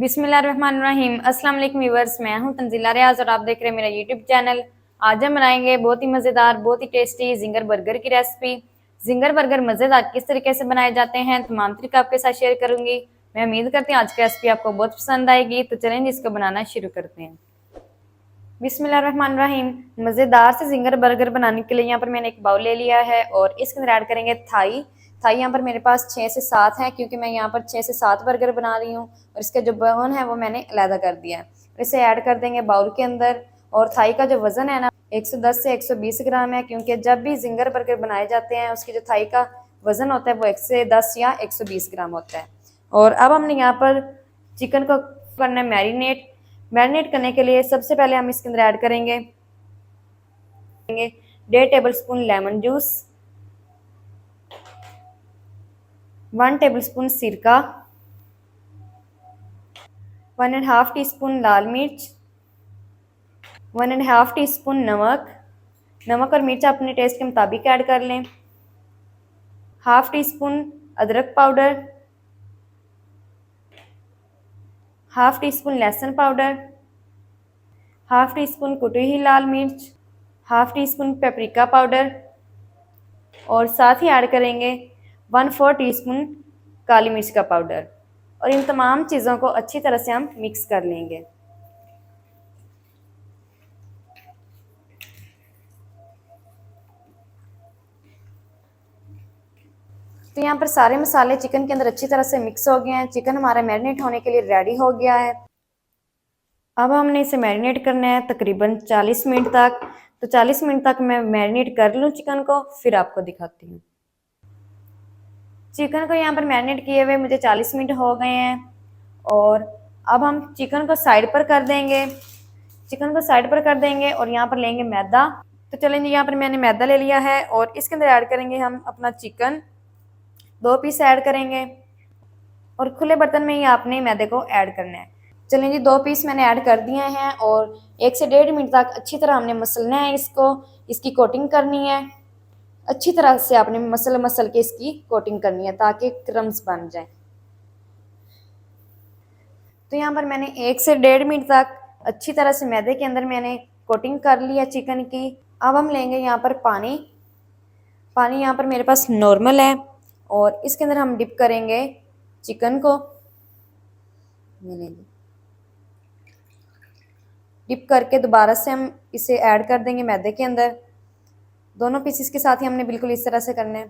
बिस्मिल्लाहिर्रहमानिर्रहीम। अस्सलाम वालेकुम व्यूअर्स, मैं हूं तंजीला रियाज और आप देख रहे हैं मेरा यूट्यूब चैनल। आज हम बनाएंगे बहुत ही मज़ेदार, बहुत ही टेस्टी जिंगर बर्गर की रेसिपी। जिंगर बर्गर मज़ेदार किस तरीके से बनाए जाते हैं तमाम तरीका आपके साथ शेयर करूंगी। मैं उम्मीद करती हूँ आज की रेसिपी आपको बहुत पसंद आएगी। तो चलें इसको बनाना शुरू करते हैं। बिस्मिल्लाहिर्रहमानिर्रहीम। मज़ेदार से जिंगर बर्गर बनाने के लिए यहाँ पर मैंने एक बाउल ले लिया है और इसके अंदर ऐड करेंगे थाई। यहाँ पर मेरे पास 6 से 7 है, क्योंकि मैं यहाँ पर 6 से 7 बर्गर बना रही हूँ और इसका जो बोन है वो मैंने अलहदा कर दिया है। इसे ऐड कर देंगे बाउल के अंदर। और थाई का जो वज़न है ना 110 से 120 ग्राम है, क्योंकि जब भी जिंगर बर्गर बनाए जाते हैं उसकी जो थाई का वज़न होता है वो 110 या 120 ग्राम होता है। और अब हमने यहाँ पर चिकन को करना है मैरिनेट करने के लिए सबसे पहले हम इसके अंदर ऐड करेंगे 1.5 table spoon lemon juice, 1 table spoon सिरका, 1.5 टीस्पून लाल मिर्च, 1.5 टीस्पून नमक और मिर्च अपने टेस्ट के मुताबिक ऐड कर लें। हाफ टी स्पून अदरक पाउडर, हाफ टी स्पून लहसुन पाउडर, हाफ टी स्पून कुटी हुई लाल मिर्च, half tea spoon paprika powder और साथ ही ऐड करेंगे 1/4 टीस्पून काली मिर्च का पाउडर। और इन तमाम चीज़ों को अच्छी तरह से हम मिक्स कर लेंगे। तो यहाँ पर सारे मसाले चिकन के अंदर अच्छी तरह से मिक्स हो गए हैं। चिकन हमारा मैरिनेट होने के लिए रेडी हो गया है। अब हमने इसे मैरिनेट करना है तकरीबन 40 मिनट तक। तो 40 मिनट तक मैं मैरिनेट कर लूँ चिकन को, फिर आपको दिखाती हूँ। चिकन को यहाँ पर मैरिनेट किए हुए मुझे 40 मिनट हो गए हैं। और अब हम चिकन को साइड पर कर देंगे। और यहाँ पर लेंगे मैदा। तो चलेंगे, यहाँ पर मैंने मैदा ले लिया है और इसके अंदर ऐड करेंगे हम अपना चिकन। 2 पीस ऐड करेंगे और खुले बर्तन में ही आपने मैदे को ऐड करना है। चलें जी, 2 पीस मैंने ऐड कर दिए हैं और 1 से 1.5 मिनट तक अच्छी तरह हमने मसलना है इसको। इसकी कोटिंग करनी है अच्छी तरह से, आपने मसल के इसकी कोटिंग करनी है ताकि क्रम्स बन जाए। तो यहाँ पर मैंने 1 से 1.5 मिनट तक अच्छी तरह से मैदे के अंदर मैंने कोटिंग कर ली है चिकन की। अब हम लेंगे यहाँ पर पानी यहाँ पर मेरे पास नॉर्मल है और इसके अंदर हम डिप करेंगे चिकन को। डिप करके दोबारा से हम इसे ऐड कर देंगे मैदे के अंदर। दोनों पीसेस के साथ ही हमने बिल्कुल इस तरह से करना है।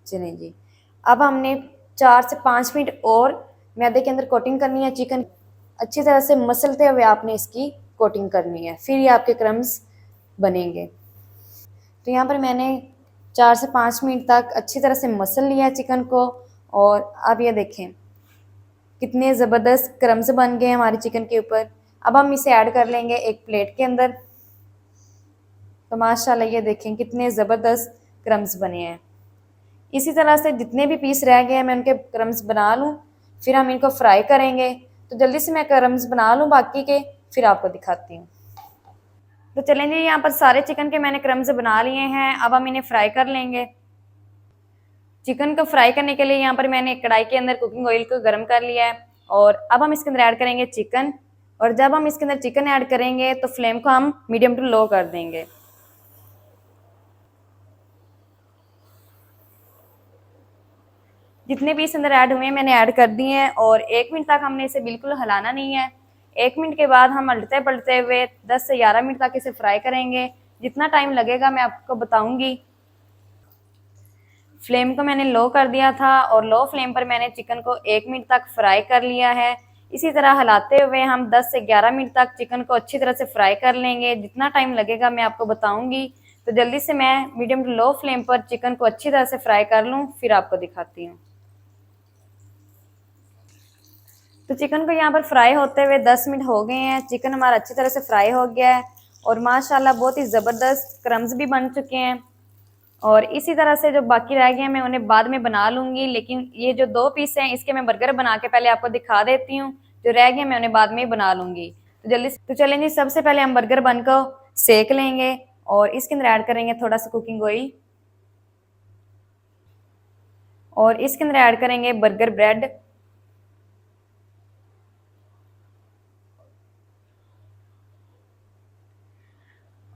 चलें जी, अब हमने 4 से 5 मिनट और मैदे के अंदर कोटिंग करनी है चिकन। अच्छी तरह से मसलते हुए आपने इसकी कोटिंग करनी है, फिर ये आपके क्रम्स बनेंगे। तो यहाँ पर मैंने 4 से 5 मिनट तक अच्छी तरह से मसल लिया है चिकन को। और अब ये देखें कितने ज़बरदस्त क्रम्स बन गए हैं हमारे चिकन के ऊपर। अब हम इसे ऐड कर लेंगे एक प्लेट के अंदर। तो माशाल्लाह ये देखें कितने ज़बरदस्त क्रम्स बने हैं। इसी तरह से जितने भी पीस रह गए हैं मैं उनके क्रम्स बना लूँ, फिर हम इनको फ्राई करेंगे। तो जल्दी से मैं क्रम्स बना लूँ बाकी के, फिर आपको दिखाती हूँ। तो चलें जी, यहाँ पर सारे चिकन के मैंने क्रम्स बना लिए हैं। अब हम इन्हें फ्राई कर लेंगे। चिकन को फ्राई करने के लिए यहाँ पर मैंने एक कढ़ाई के अंदर कुकिंग ऑयल को गर्म कर लिया है और अब हम इसके अंदर ऐड करेंगे चिकन। और जब हम इसके अंदर चिकन ऐड करेंगे तो फ्लेम को हम मीडियम टू लो कर देंगे। जितने पीस अंदर ऐड हुए हैं मैंने ऐड कर दिए हैं और 1 मिनट तक हमने इसे बिल्कुल हिलाना नहीं है। 1 मिनट के बाद हम उलटते पलटते हुए 10 से 11 मिनट तक इसे फ्राई करेंगे। जितना टाइम लगेगा मैं आपको बताऊंगी। फ्लेम को मैंने लो कर दिया था और लो फ्लेम पर मैंने चिकन को 1 मिनट तक फ्राई कर लिया है। इसी तरह हिलाते हुए हम 10 से 11 मिनट तक चिकन को अच्छी तरह से फ्राई कर लेंगे। जितना टाइम लगेगा मैं आपको बताऊंगी। तो जल्दी से मैं मीडियम टू लो फ्लेम पर चिकन को अच्छी तरह से फ्राई कर लूँ, फिर आपको दिखाती हूँ। तो चिकन को यहाँ पर फ्राई होते हुए 10 मिनट हो गए हैं। चिकन हमारा अच्छी तरह से फ्राई हो गया है और माशाल्लाह बहुत ही ज़बरदस्त क्रम्स भी बन चुके हैं। और इसी तरह से जो बाकी रह गए हैं मैं उन्हें बाद में बना लूँगी, लेकिन ये जो 2 पीस हैं इसके मैं बर्गर बना के पहले आपको दिखा देती हूँ। जो रह गए मैं उन्हें बाद में ही बना लूँगी। तो जल्दी से तो चलें जी, सबसे पहले हम बर्गर बन को सेक लेंगे और इसके अंदर ऐड करेंगे थोड़ा सा कुकिंग ऑयल। और इसके अंदर ऐड करेंगे बर्गर ब्रेड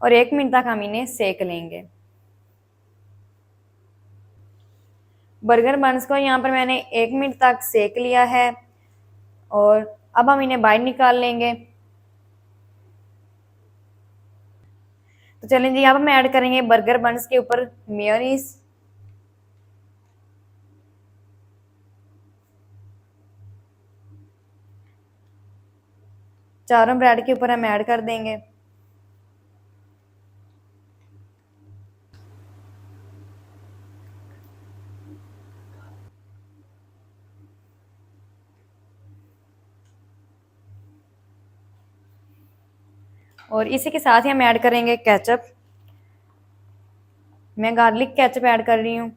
और 1 मिनट तक हम इन्हें सेक लेंगे। बर्गर बन्स को यहाँ पर मैंने 1 मिनट तक सेक लिया है और अब हम इन्हें बाहर निकाल लेंगे। तो चलें जी, अब हम ऐड करेंगे बर्गर बन्स के ऊपर मेयोनीज। चारों ब्रेड के ऊपर हम ऐड कर देंगे। और इसी के साथ ही हम ऐड करेंगे केचप। मैं गार्लिक केचप ऐड कर रही हूँ।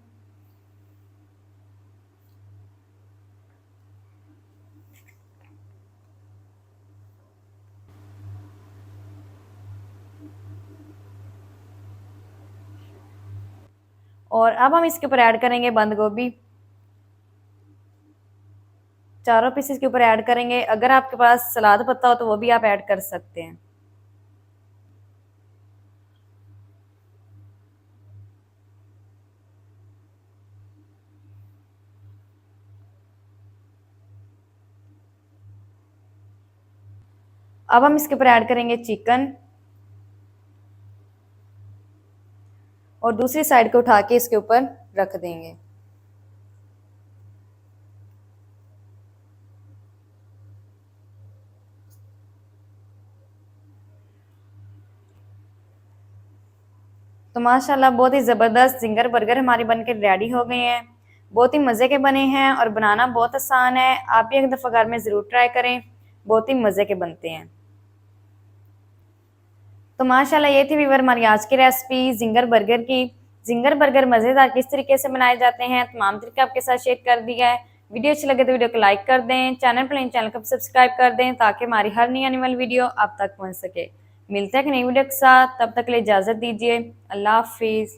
और अब हम इसके ऊपर ऐड करेंगे बंद गोभी। चारों पीसेस के ऊपर ऐड करेंगे। अगर आपके पास सलाद पत्ता हो तो वो भी आप ऐड कर सकते हैं। अब हम इसके ऊपर ऐड करेंगे चिकन और दूसरी साइड को उठा के इसके ऊपर रख देंगे। तो माशाल्लाह बहुत ही ज़बरदस्त जिंगर बर्गर हमारे बनके रेडी हो गए हैं। बहुत ही मज़े के बने हैं और बनाना बहुत आसान है। आप भी एक दफ़ा घर में ज़रूर ट्राई करें, बहुत ही मज़े के बनते हैं। तो माशाल्लाह ये थी व्यूअर हमारी आज की रेसिपी जिंगर बर्गर की। जिंगर बर्गर मज़ेदार किस तरीके से बनाए जाते हैं तमाम तरीके आपके साथ शेयर कर दिया है। वीडियो अच्छी लगे तो वीडियो को लाइक कर दें, चैनल को सब्सक्राइब कर दें ताकि हमारी हर नई आने वाली वीडियो आप तक पहुँच सके। मिलते हैं एक नई वीडियो के साथ, तब तक के लिए इजाज़त दीजिए। अल्लाह हाफिज़।